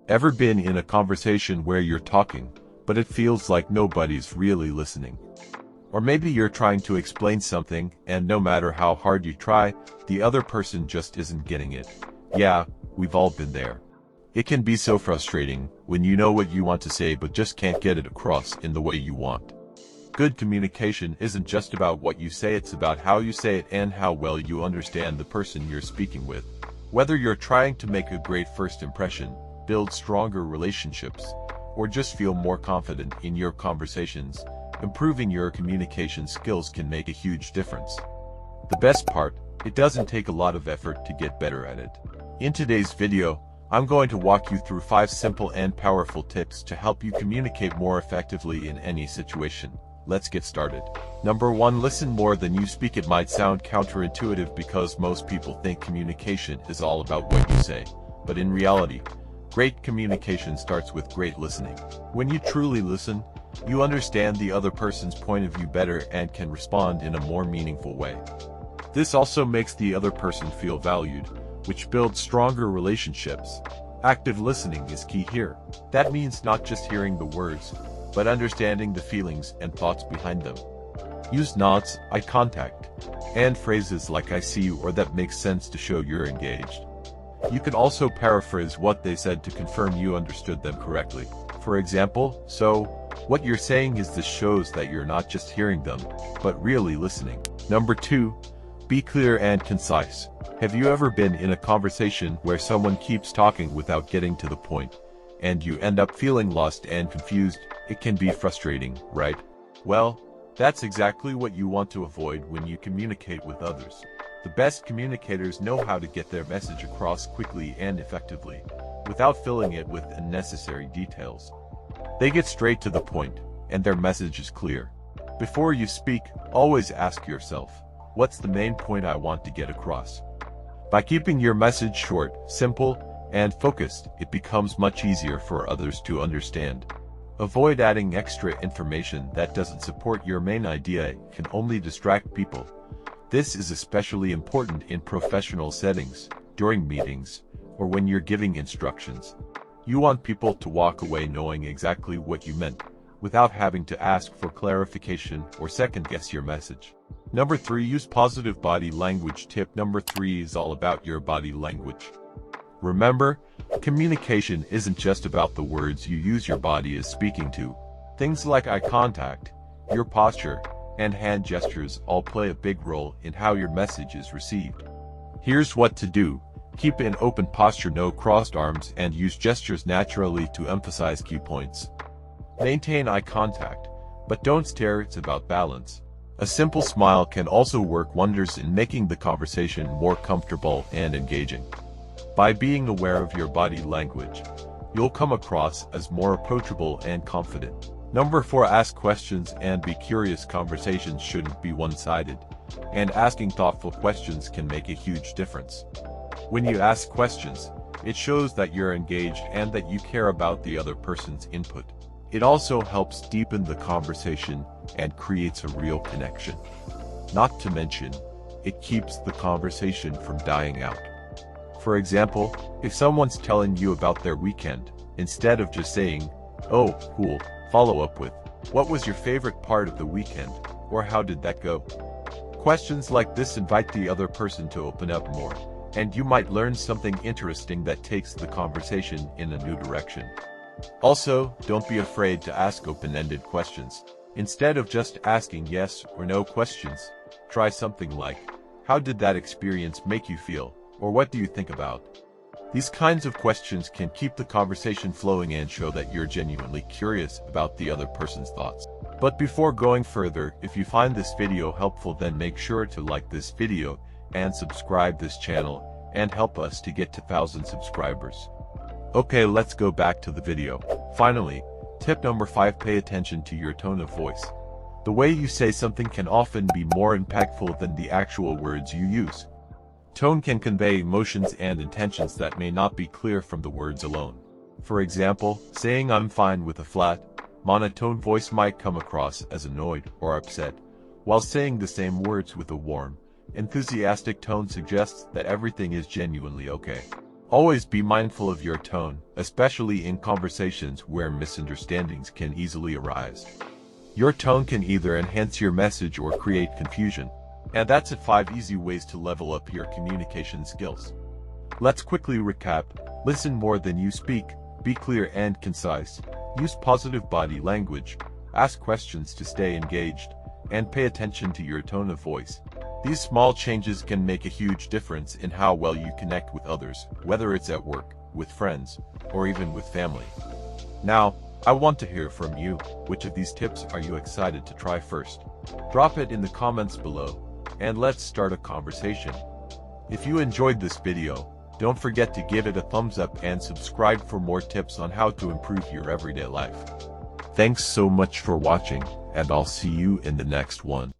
Ever been in a conversation where you're talking, but it feels like nobody's really listening? Or maybe you're trying to explain something, and no matter how hard you try, the other person just isn't getting it. Yeah, we've all been there. It can be so frustrating when you know what you want to say but just can't get it across in the way you want. Good communication isn't just about what you say, it's about how you say it and how well you understand the person you're speaking with. Whether you're trying to make a great first impression, build stronger relationships, or just feel more confident in your conversations, improving your communication skills can make a huge difference. The best part, it doesn't take a lot of effort to get better at it. In today's video, I'm going to walk you through 5 simple and powerful tips to help you communicate more effectively in any situation. Let's get started. Number 1. Listen more than you speak. It might sound counterintuitive because most people think communication is all about what you say, but in reality, great communication starts with great listening. When you truly listen, you understand the other person's point of view better and can respond in a more meaningful way. This also makes the other person feel valued, which builds stronger relationships. Active listening is key here. That means not just hearing the words, but understanding the feelings and thoughts behind them. Use nods, eye contact, and phrases like "I see you" or "that makes sense" to show you're engaged. You can also paraphrase what they said to confirm you understood them correctly. For example, "So, what you're saying is," this shows that you're not just hearing them, but really listening. Number 2. Be clear and concise. Have you ever been in a conversation where someone keeps talking without getting to the point, and you end up feeling lost and confused? It can be frustrating, right? Well, that's exactly what you want to avoid when you communicate with others. The best communicators know how to get their message across quickly and effectively, without filling it with unnecessary details. They get straight to the point, and their message is clear. Before you speak, always ask yourself, what's the main point I want to get across? By keeping your message short, simple, and focused, it becomes much easier for others to understand. Avoid adding extra information that doesn't support your main idea. It can only distract people. This is especially important in professional settings, during meetings, or when you're giving instructions. You want people to walk away knowing exactly what you meant, without having to ask for clarification or second-guess your message. Number 3. Use positive body language. Tip number 3 is all about your body language. Remember, communication isn't just about the words you use. Your body is speaking too. Things like eye contact, your posture, and hand gestures all play a big role in how your message is received. Here's what to do. Keep an open posture, no crossed arms, and use gestures naturally to emphasize key points. Maintain eye contact, but don't stare. It's about balance. A simple smile can also work wonders in making the conversation more comfortable and engaging. By being aware of your body language, you'll come across as more approachable and confident. Number 4. Ask questions and be curious. Conversations shouldn't be one-sided, and asking thoughtful questions can make a huge difference. When you ask questions, it shows that you're engaged and that you care about the other person's input. It also helps deepen the conversation and creates a real connection. Not to mention, it keeps the conversation from dying out. For example, if someone's telling you about their weekend, instead of just saying, "Oh, cool," follow up with, "What was your favorite part of the weekend?" or "How did that go?" Questions like this invite the other person to open up more, and you might learn something interesting that takes the conversation in a new direction. Also, don't be afraid to ask open-ended questions. Instead of just asking yes or no questions, try something like, "How did that experience make you feel?" or "What do you think about?" These kinds of questions can keep the conversation flowing and show that you're genuinely curious about the other person's thoughts. But before going further, if you find this video helpful, then make sure to like this video and subscribe this channel and help us to get to 1,000 subscribers. Okay, let's go back to the video. Finally, tip number 5. Pay attention to your tone of voice. The way you say something can often be more impactful than the actual words you use. Tone can convey emotions and intentions that may not be clear from the words alone. For example, saying "I'm fine" with a flat, monotone voice might come across as annoyed or upset, while saying the same words with a warm, enthusiastic tone suggests that everything is genuinely okay. Always be mindful of your tone, especially in conversations where misunderstandings can easily arise. Your tone can either enhance your message or create confusion. And that's 5 easy ways to level up your communication skills. Let's quickly recap. Listen more than you speak. Be clear and concise. Use positive body language. Ask questions to stay engaged. And pay attention to your tone of voice. These small changes can make a huge difference in how well you connect with others, whether it's at work, with friends, or even with family. Now, I want to hear from you. Which of these tips are you excited to try first? Drop it in the comments below, and let's start a conversation. If you enjoyed this video, don't forget to give it a thumbs up and subscribe for more tips on how to improve your everyday life. Thanks so much for watching, and I'll see you in the next one.